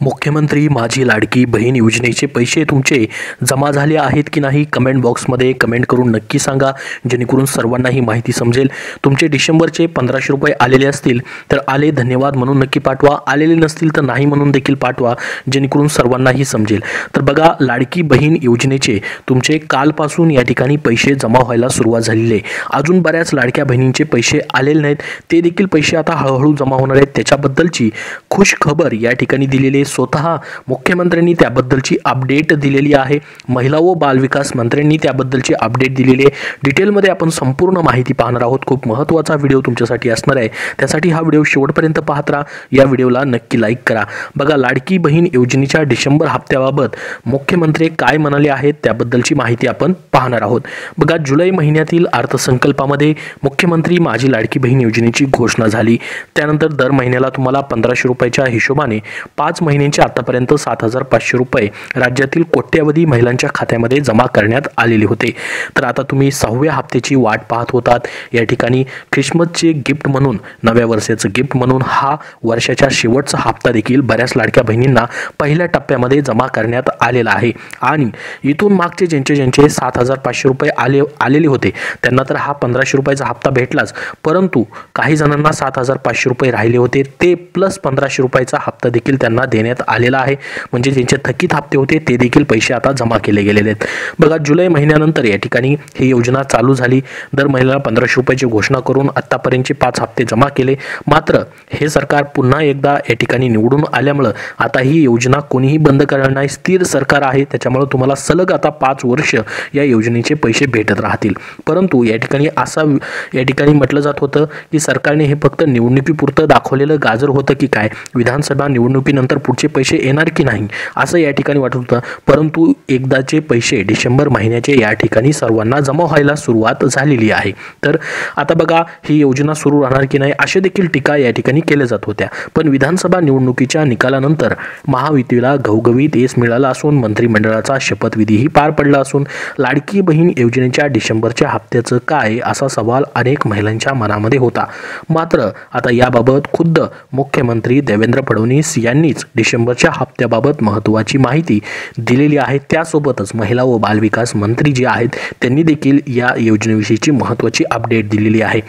मुख्यमंत्री माझी लाडकी बहीण योजनेचे पैसे तुमचे जमा झाले आहेत की नाही कमेंट बॉक्समध्ये कमेंट करून नक्की सांगा, जेणेकरून सर्वांना ही माहिती समजेल। तुमचे डिसेंबरचे 1500 रुपये आलेले असतील तर आले धन्यवाद म्हणून नक्की पाठवा, आलेले नसतील तर नाही म्हणून देखील पाठवा, जेणेकरून सर्वांनाही समजेल। तर बघा, लाडकी बहीण योजनेचे तुमचे कालपासून या ठिकाणी पैसे जमा व्हायला सुरुवात झालेली आहे। अजून बऱ्याच लाडक्या बहिणींचे पैसे आलेले नाहीत, ते देखील पैसे आता हळूहळू जमा होणार आहेत। त्याच्याबद्दलची खुश खबर या ठिकाणी दिलेली स्वतः मुख्यमंत्र्यांनी त्याबद्दलची अपडेट दिलेली आहे। महिला व बालविकास मंत्र्यांनी त्याबद्दलची अपडेट दिलेली आहे। डिटेलमध्ये आपण संपूर्ण माहिती पाहणार आहोत। खूप महत्त्वाचा व्हिडिओ तुमच्यासाठी असणार आहे, त्यासाठी हा व्हिडिओ शेवटपर्यंत पाहत राहा। या व्हिडिओला नक्की लाईक करा। बघा, लाडकी बहीण योजनेच्या डिसेंबर हप्त्याबाबत मुख्यमंत्री काय म्हणाले आहेत त्याबद्दलची माहिती आपण पाहणार आहोत। बघा, जुलै महिन्यातील अर्थसंकल्पामध्ये मुख्यमंत्री माझी लाडकी बहीण योजनेची घोषणा झाली। त्यानंतर दर महिन्याला तुम्हाला 1500 रुपयाच्या हिशोबाने 5 महिन्यांचे आतापर्यंत 7500 रुपये राज्यातील कोट्यवधी महिलांच्या खात्यामध्ये जमा करण्यात आलेले होते। तर आता तुम्ही 6व्या हप्त्याची वाट पाहत होतात। या ठिकाणी ख्रिसमसचे गिफ्ट म्हणून, नव्या वर्षाचं गिफ्ट म्हणून हा वर्षाच्या शेवटचा हप्ता देखील बऱ्याच लाडक्या बहिणींना पहिल्या टप्प्यामध्ये जमा करण्यात आलेला आहे। आणि इथून मागचे ज्यांचे 7500 रुपये आलेले होते त्यांना तर हा 1500 रुपयाचा हप्ता भेटलाच, परंतु काही जणांना 7500 रुपये राहिले होते, ते प्लस 1500 रुपयाचा हप्ता देखील त्यांना देण्यात आलेला आहे। म्हणजे ज्यांचे थकीत हप्ते होते ते देखील पैसे आता जमा केले गेलेले आहेत। बघा, जुलै महिन्यानंतर या ठिकाणी ही योजना चालू झाली। दर महिन्याला 1500 रुपयाची घोषणा करून आतापर्यंतचे 5 हप्ते जमा केले। मात्र हे सरकार पुन्हा एकदा या ठिकाणी निवडून आल्यामुळे आता ही योजना कोणीही बंद करणार नाही, स्थिर सरकार आहे। त्याच्यामुळे तुम्हाला सलग आता 5 वर्ष या योजनेचे पैसे भेटत राहतील। परंतु या ठिकाणी म्हटलं जात होतं की सरकारने हे फक्त निवडणुकीपुरतं दाखवलेलं गाजर होतं की काय, विधानसभा निवडणुकीनंतर पुढचे पैसे येणार की नाही असं या ठिकाणी वाटत होतं। परंतु एकदाचे पैसे डिसेंबर महिन्याचे या ठिकाणी सर्वांना जमा व्हायला सुरुवात झालेली आहे। तर आता बघा, ही योजना सुरू राहणार की नाही अशी देखील टीका या ठिकाणी केल्या जात होत्या। पण विधानसभा निवडणुकीच्या निकालानंतर महायुतीला घवघवीत यश मिळालं असून मंत्रिमंडळाचा शपथविधीही पार पडला असून लाडकी बहीण योजनेच्या डिसेंबरच्या हप्त्याचं काय असा सवाल अनेक महिलांच्या मनामध्ये होता। मात्र आता याबाबत खुद्द मुख्यमंत्री देवेंद्र फडणवीस यांनीच डिसेंबरच्या हप्त्याबाबत महत्त्वाची माहिती दिलेली आहे। त्यासोबतच महिला व बालविकास मंत्री जे आहेत त्यांनी देखील या योजनेविषयीची महत्त्वाची अपडेट दिलेली आहे।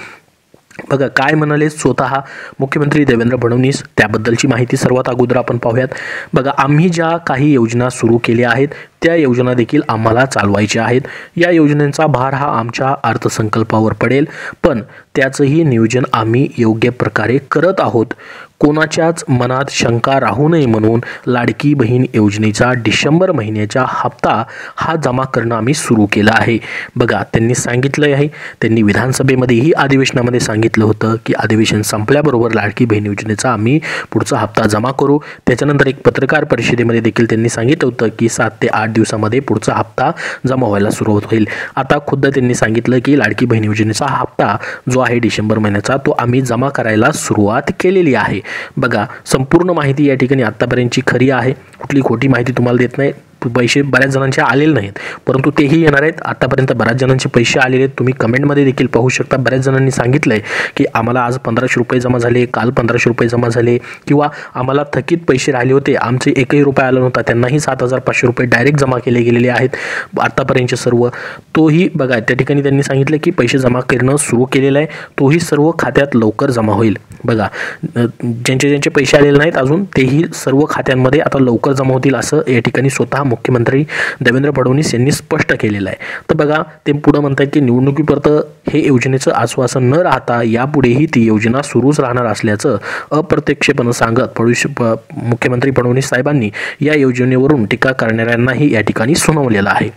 बघा, काय म्हणाले स्वतः मुख्यमंत्री देवेंद्र फडणवीस त्याबद्दलची माहिती सर्वात अगोदर आपण पाहूयात। बघा, आम्ही ज्या काही योजना सुरू केल्या आहेत त्या योजना देखील आम्हाला चालवायच्या आहेत। या योजनेचा भार हा आमच्या अर्थसंकल्पावर पडेल, पण त्याचंही नियोजन आम्ही योग्य प्रकारे करत आहोत। कोणाच्याच मनात शंका राहू नये म्हणून लाडकी बहीण योजनेचा डिसेंबर महिन्याचा हप्ता हा जमा करणं आम्ही सुरू केलं आहे। बघा, त्यांनी सांगितलं आहे, त्यांनी विधानसभेमध्येही अधिवेशनामध्ये सांगितलं होतं की अधिवेशन संपल्याबरोबर लाडकी बहीण योजनेचा आम्ही पुढचा हप्ता जमा करू। त्याच्यानंतर एक पत्रकार परिषदेमध्ये देखील त्यांनी सांगितलं होतं की 7 ते 8 दिवसामध्ये पुढचा हप्ता जमा व्हायला सुरुवात होईल। आता खुद्द त्यांनी सांगितलं की लाडकी बहीण योजनेचा हप्ता जो आहे डिसेंबर महिन्याचा तो आम्ही जमा करायला सुरुवात केलेली आहे। बघा, संपूर्ण माहिती या ठिकाणी आतापर्यंतची खरी आहे, कुठली खोटी माहिती तुम्हाला देत नाही। पैसे बऱ्याच जणांचे आलेले नाहीत, परंतु तेही येणार आहेत। आतापर्यंत बऱ्याच जणांचे पैसे आलेले आहेत, तुम्ही कमेंटमध्ये देखील पाहू शकता। बऱ्याच जणांनी सांगितलंय की आम्हाला आज 1500 रुपये जमा झाले, काल 1500 रुपये जमा झाले, किंवा आम्हाला थकीत पैसे राहिले होते, आमचे एकही रुपया आला नव्हता, त्यांनाही 7500 रुपये डायरेक्ट जमा केले गेलेले आहेत आतापर्यंतचे सर्व। तोही बघा, त्या ठिकाणी त्यांनी सांगितलं की पैसे जमा करणं सुरू केलेलं आहे, तोही सर्व खात्यात लवकर जमा होईल। बघा, ज्यांचे पैसे आलेले नाहीत अजून तेही सर्व खात्यांमध्ये आता लवकर जमा होतील असं या ठिकाणी स्वतः मुख्यमंत्री देवेंद्र फडणवीस यांनी स्पष्ट केलेलं आहे। तर बघा, ते पुढे म्हणतात की निवडणुकीपर्यंत हे योजनेचं आश्वासन न राहता यापुढेही ती योजना सुरूच राहणार असल्याचं अप्रत्यक्षपणे सांगत मुख्यमंत्री फडणवीस साहेबांनी या योजनेवरून टीका करणाऱ्यांनाही या ठिकाणी सुनावलेलं आहे।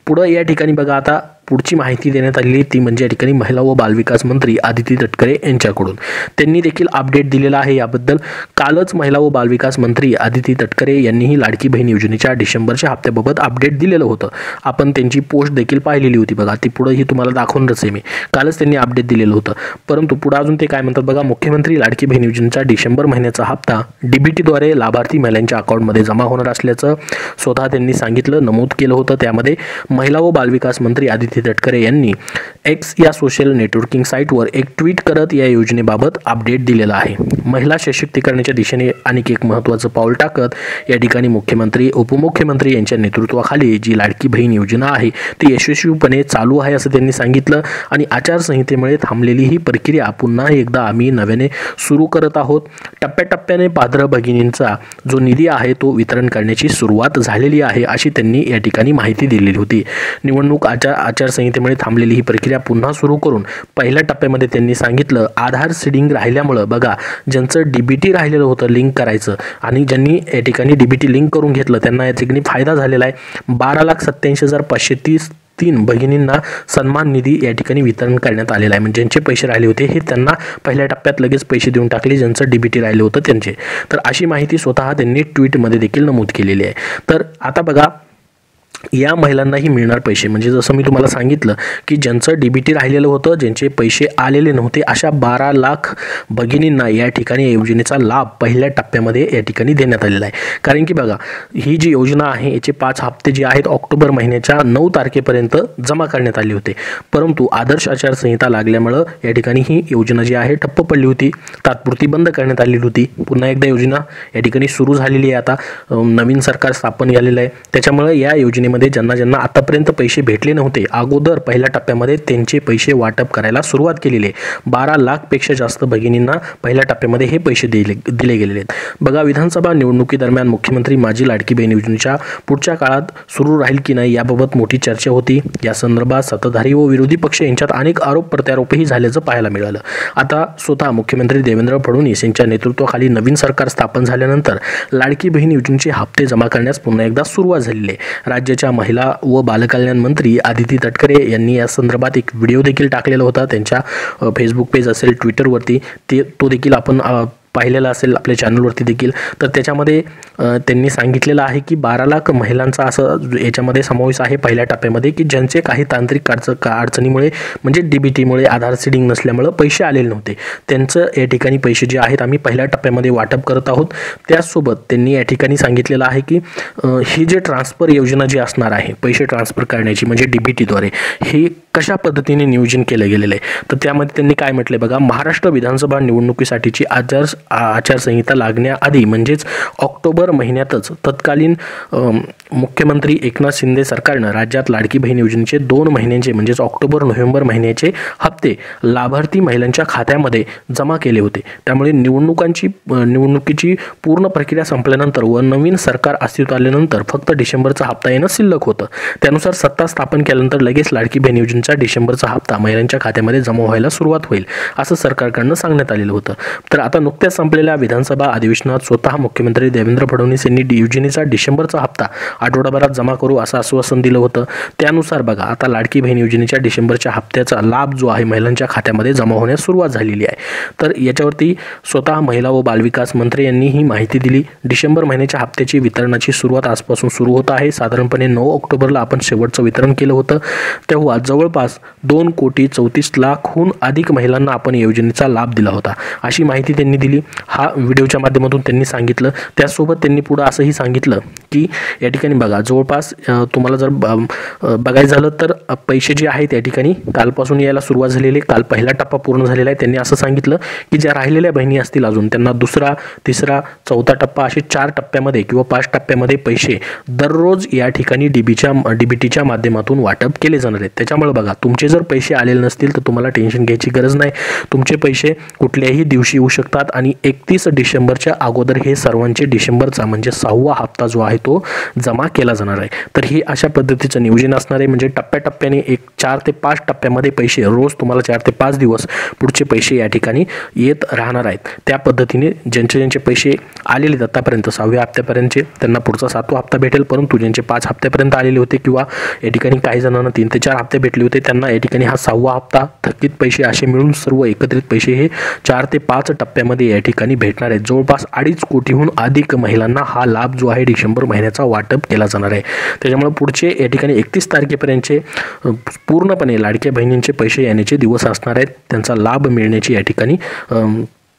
पुढे या ठिकाणी बघा, आता पुढची माहिती देण्यात आलेली ती म्हणजे या ठिकाणी महिला व बालविकास मंत्री आदिती तटकरे यांच्याकडून त्यांनी देखील अपडेट दिलेला आहे। याबद्दल कालच महिला व बालविकास मंत्री आदिती तटकरे यांनीही लाडकी बहीण योजनेच्या डिसेंबरच्या हप्त्याबाबत अपडेट दिलेलं होतं। आपण त्यांची पोस्ट देखील पाहिलेली होती। बघा, ती पुढे ही तुम्हाला दाखवणारच आहे मी, कालच त्यांनी अपडेट दिलेलं होतं। परंतु पुढे अजून ते काय म्हणतात बघा, मुख्यमंत्री लाडकी बहीण योजनेचा डिसेंबर महिन्याचा हप्ता डीबीटीद्वारे लाभार्थी महिलांच्या अकाउंटमध्ये जमा होणार असल्याचं स्वतः त्यांनी सांगितलं, नमूद केलं होतं। त्यामध्ये महिला व बालविकास मंत्री आदिती आदिती तटकरे यांनी एक्स या सोशल नेटवर्किंग साईटवर एक ट्विट करत या योजनेबाबत अपडेट दिलेला आहे. महिला सशक्तीकरणाच्या दिशेने आणखी एक महत्त्वाचं पाऊल टाकत या ठिकाणी मुख्यमंत्री उपमुख्यमंत्री यांच्या नेतृत्वाखाली जी लाडकी बहीण योजना आहे ती यशस्वीपणे चालू आहे असं त्यांनी सांगितलं. आणि आचारसंहितेमुळे थांबलेली ही प्रक्रिया पुन्हा एकदा आम्ही नव्याने सुरू करत आहोत. टप्प्याटप्प्याने पात्र भगिनींचा जो निधी आहे तो वितरण करण्याची सुरुवात झालेली आहे अशी त्यांनी या ठिकाणी माहिती दिलेली होती. निवडणूक आचारसंहितेमुळे थांबलेली ही प्रक्रिया पुन्हा सुरू करून पहिल्या टप्प्यामध्ये त्यांनी सांगितलं आधार सीडिंग राहिल्यामुळं बघा ज्यांचं DBT राहिलेलं होतं लिंक करायचं आणि ज्यांनी या ठिकाणी DBT लिंक करून घेतलं त्यांना या ठिकाणी फायदा झालेला आहे. 12,87,533 भगिनींना सन्मान निधी या ठिकाणी वितरण करण्यात आलेला आहे. म्हणजे ज्यांचे पैसे राहिले होते हे त्यांना पहिल्या टप्प्यात लगेच पैसे देऊन टाकले ज्यांचं DBT राहिलं होतं त्यांचे. तर अशी माहिती स्वतः त्यांनी ट्विटमध्ये देखील नमूद केलेली आहे. तर आता बघा या महिलांनाही मिळणार पैसे. म्हणजे जसं मी तुम्हाला सांगितलं की ज्यांचं DBT राहिलेलं होतं ज्यांचे पैसे आलेले नव्हते अशा 12 लाख भगिनींना या ठिकाणी या योजनेचा लाभ पहिल्या टप्प्यामध्ये या ठिकाणी देण्यात आलेला आहे. कारण की बघा ही जी योजना आहे याचे 5 हप्ते जे आहेत ऑक्टोबर महिन्याच्या 9 तारखेपर्यंत जमा करण्यात आले होते. परंतु आदर्श आचारसंहिता लागल्यामुळं या ठिकाणी ही योजना जी आहे ठप्प पडली होती, तात्पुरती बंद करण्यात आलेली होती. पुन्हा एकदा योजना या ठिकाणी सुरू झालेली आहे. आता नवीन सरकार स्थापन झालेलं आहे. त्याच्यामुळे या योजनेमध्ये ज्यांना आतापर्यंत पैसे भेटले नव्हते अगोदर पहिल्या टप्प्यामध्ये त्यांचे पैसे वाटप करायला सुरुवात केलेली आहे. 12 लाखपेक्षा जास्त भगिनींना पहिल्या टप्प्यामध्ये हे पैसे दिले गेलेले आहेत. बघा विधानसभा निवडणुकीदरम्यान मुख्यमंत्री माझी लाडकी बहीण योजनेच्या पुढच्या काळात सुरू राहील की नाही याबाबत मोठी चर्चा होती. या संदर्भात सत्ताधारी व विरोधी पक्ष यांच्यात अनेक आरोप प्रत्यारोपही झाल्याचं पाहायला मिळालं. आता स्वतः मुख्यमंत्री देवेंद्र फडणवीस यांच्या नेतृत्वाखाली नवीन सरकार स्थापन झाल्यानंतर लाडकी बहीण योजनेचे हप्ते जमा करण्यास पुन्हा एकदा सुरुवात झालेली आहे. राज्याच्या महिला व बालकल्याण मंत्री आदिती तटकरे यांनी या संदर्भात एक व्हिडिओ देखील टाकलेला होता त्यांच्या फेसबुक पेज असेल ट्विटरवरती तो देखील आपण पाहिलेला असेल आपल्या चॅनलवरती देखील. तर त्याच्यामध्ये त्यांनी सांगितलेलं आहे की 12 लाख महिलांचा असं याच्यामध्ये समावेश आहे पहिल्या टप्प्यामध्ये की ज्यांचे काही तांत्रिक अडचणीमुळे म्हणजे DBTमुळे आधार सीडिंग नसल्यामुळे पैसे आलेले नव्हते त्यांचं या ठिकाणी पैसे जे आहेत आम्ही पहिल्या टप्प्यामध्ये वाटप करत आहोत. त्याचसोबत त्यांनी या ठिकाणी सांगितलेलं आहे की ही जे ट्रान्सफर योजना जी असणार आहे पैसे ट्रान्सफर करण्याची म्हणजे DBTद्वारे ही कशा पद्धतीने नियोजन केलं गेलेलं आहे. तर त्यामध्ये त्यांनी काय म्हटलंय बघा महाराष्ट्र विधानसभा निवडणुकीसाठीची आचारसंहिता लागण्याआधी म्हणजेच ऑक्टोबर महिन्यातच तत्कालीन मुख्यमंत्री एकनाथ शिंदे सरकारनं राज्यात लाडकी बहीण योजनेचे 2 महिन्यांचे म्हणजेच ऑक्टोबर नोव्हेंबर महिन्याचे हप्ते लाभार्थी महिलांच्या खात्यामध्ये जमा केले होते. त्यामुळे निवडणुकीची पूर्ण प्रक्रिया संपल्यानंतर व नवीन सरकार अस्तित्वात आल्यानंतर फक्त डिसेंबरचा हप्ता येणं शिल्लक होतं. त्यानुसार सत्ता स्थापन केल्यानंतर लगेच लाडकी बहीण योजनेचा डिसेंबरचा हप्ता महिलांच्या खात्यामध्ये जमा व्हायला सुरुवात होईल असं सरकारकडनं सांगण्यात आलेलं होतं. तर आता नुकत्याच संपलेल्या विधानसभा अधिवेशनात स्वतः मुख्यमंत्री देवेंद्र फडणवीस यांनी योजनेचा डिसेंबरचा हप्ता आठवडाभरात जमा करू असं आश्वासन दिलं होतं. त्यानुसार बघा आता लाडकी बहीण योजनेच्या डिसेंबरच्या हप्त्याचा लाभ जो आहे महिलांच्या खात्यामध्ये जमा होण्यास सुरुवात झालेली आहे. तर याच्यावरती स्वतः महिला व बालविकास मंत्री यांनी ही माहिती दिली. डिसेंबर महिन्याच्या हप्त्याची वितरणाची सुरुवात आजपासून सुरू होत आहे. साधारणपणे 9 ऑक्टोबरला आपण शेवटचं वितरण केलं होतं. तेव्हा जवळपास 2,34,00,000हून अधिक महिलांना आपण योजनेचा लाभ दिला होता अशी माहिती त्यांनी दिली. हा व्हिडिओच्या माध्यमातून त्यांनी सांगितलं. त्यासोबत त्यांनी पुढे असंही सांगितलं की या ठिकाणी बघा जवळपास तुम्हाला जर बघायचं झालं तर पैसे जे आहेत या ठिकाणी कालपासून यायला सुरुवात झालेली. काल पहिला टप्पा पूर्ण झालेला आहे. त्यांनी असं सांगितलं की ज्या राहिलेल्या बहिणी असतील अजून त्यांना दुसरा तिसरा चौथा टप्पा असे 4 टप्प्यामध्ये किंवा 5 टप्प्यामध्ये पैसे दररोज या ठिकाणी DBTच्या माध्यमातून वाटप केले जाणार आहेत. त्याच्यामुळे बघा तुमचे जर पैसे आलेले नसतील तर तुम्हाला टेन्शन घ्यायची गरज नाही. तुमचे पैसे कुठल्याही दिवशी येऊ शकतात आणि 31 डिसेंबरच्या अगोदर हे सर्वांचे डिसेंबरचा म्हणजे 6वा हप्ता जो आहे तो जमा केला जाणार आहे. तर ही अशा पद्धतीचं नियोजन असणार आहे. म्हणजे टप्प्याटप्प्याने 4 ते 5 टप्प्यामध्ये पैसे रोज तुम्हाला 4 ते 5 दिवस पुढचे पैसे या ठिकाणी येत राहणार आहेत. त्या पद्धतीने ज्यांचे पैसे आलेले आहेत आतापर्यंत 6व्या हप्त्यापर्यंतचे त्यांना पुढचा 7वा हप्ता भेटेल. परंतु ज्यांचे 5 हप्त्यापर्यंत आलेले होते किंवा या ठिकाणी काही जणांना 3 ते 4 हप्ते भेटले होते त्यांना या ठिकाणी हा 6वा हप्ता थकीत पैसे असे मिळून सर्व एकत्रित पैसे हे 4 ते 5 टप्प्यामध्ये या ठिकाणी भेटणार आहेत. जवळपास 2.5 कोटीहून अधिक महिलांना हा लाभ जो आहे डिसेंबर महिन्याचा वाटप केला जाणार आहे. त्याच्यामुळे पुढचे या ठिकाणी 31 तारखेपर्यंतचे पूर्णपणे लाडक्या बहिणींचे पैसे येण्याचे दिवस असणार आहेत. त्यांचा लाभ मिळण्याची या ठिकाणी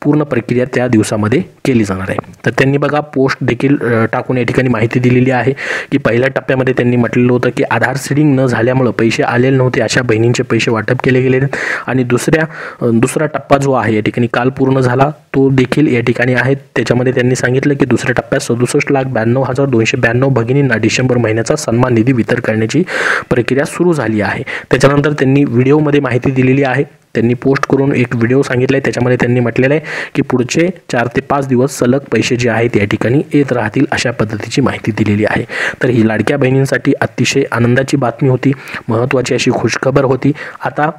पूर्ण प्रक्रिया त्या दिवसामध्ये केली जाणार आहे। तर त्यांनी बघा पोस्ट देखील टाकून या ठिकाणी माहिती दिलेली आहे की पहिल्या टप्प्यामध्ये त्यांनी म्हटलेलं होतं की आधार सीडिंग न झाल्यामुळे पैसे आलेले नव्हते, अशा बहिणींचे पैसे वाटप केले गेले आणि दुसरा टप्पा जो आहे या ठिकाणी काल पूर्ण झाला तो देखील या ठिकाणी आहे। त्याच्यामध्ये त्यांनी सांगितलं की दुसऱ्या टप्प्यात 67,92,292 भगिनींना डिसेंबर महिन्याचा सन्मान निधी वितरण करण्याची प्रक्रिया सुरू झाली आहे। त्याच्यानंतर त्यांनी व्हिडिओमध्ये माहिती दिलेली आहे, त्यांनी पोस्ट करून एक व्हिडिओ सांगितला आहे, त्याच्यामध्ये त्यांनी म्हटलेलं आहे की पुढचे 4 ते 5 दिवस सलग पैसे जे आहेत या ठिकाणी येत राहतील, अशा पद्धतीची माहिती दिलेली आहे। तर ही लाडक्या बहिणींसाठी अतिशय आनंदाची बातमी होती, महत्त्वाची अशी खुशखबर होती। आता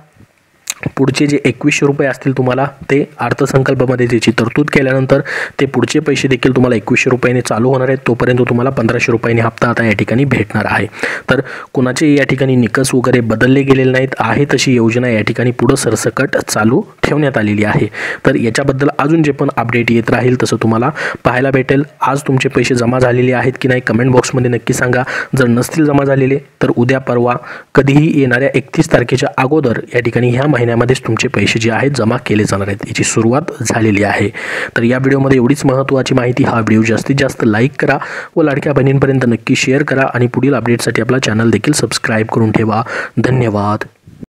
पुढचे जे 2100 रुपये असतील तुम्हाला ते अर्थसंकल्पामध्ये त्याची तरतूद केल्यानंतर ते पुढचे पैसे देखील तुम्हाला 2100 रुपयांनी चालू होणार आहेत। तोपर्यंत तुम्हाला 1500 रुपयांनी हप्ता आता या ठिकाणी भेटणार आहे। तर कुणाचे या ठिकाणी निकष वगैरे बदलले गेलेले नाहीत, आहे तशी योजना या ठिकाणी पुढे सरसकट चालू ठेवण्यात आलेली आहे। तर याच्याबद्दल अजून जे पण अपडेट येत राहील तसं तुम्हाला पाहायला भेटेल। आज तुमचे पैसे जमा झालेले आहेत की नाही कमेंट बॉक्समध्ये नक्की सांगा। जर नसतील जमा झालेले तर उद्या परवा कधीही येणाऱ्या 31 तारखेच्या अगोदर या ठिकाणी ह्या महिन्यामध्येच तुमचे पैसे जे आहेत जमा केले जाणार आहेत, याची सुरुवात झालेली आहे। तर या व्हिडिओमध्ये एवढीच महत्त्वाची माहिती। हा व्हिडिओ जास्तीत जास्त लाईक करा व लाडक्या बहिणींपर्यंत नक्की शेअर करा आणि पुढील अपडेटसाठी आपला चॅनल देखील सबस्क्राईब करून ठेवा। धन्यवाद।